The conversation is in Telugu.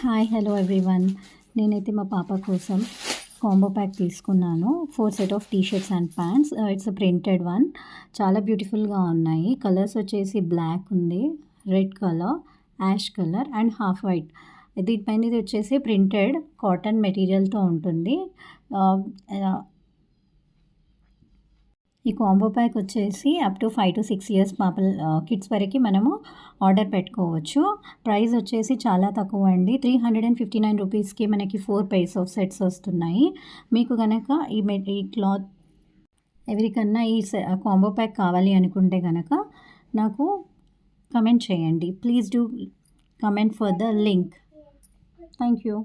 Hi hello everyone. నేనైతే మా పాప కోసం కాంబో ప్యాక్ తీసుకున్నాను. 4 set of T shirts and pants. It's a printed one. చాలా బ్యూటిఫుల్గా ఉన్నాయి. కలర్స్ వచ్చేసి బ్లాక్ ఉంది, red colour, ash colour and half white. దీనిపైన ఇది వచ్చేసి ప్రింటెడ్ కాటన్ మెటీరియల్తో ఉంటుంది. ఈ కాంబో ప్యాక్ వచ్చేసి up to 5 to 6 years kids వరకు మనము ఆర్డర్ పెట్టుకోవచ్చు. ప్రైస్ వచ్చేసి చాలా తక్కువ అండి. 359 రూపీస్కి మనకి 4 పైర్స్ ఆఫ్ సెట్స్ వస్తున్నాయి. మీకు కనుక ఈ క్లాత్ ఎవరికన్నా ఈ కాంబో ప్యాక్ కావాలి అనుకుంటే కనుక నాకు కమెంట్ చేయండి. Please do comment for the link. Thank you.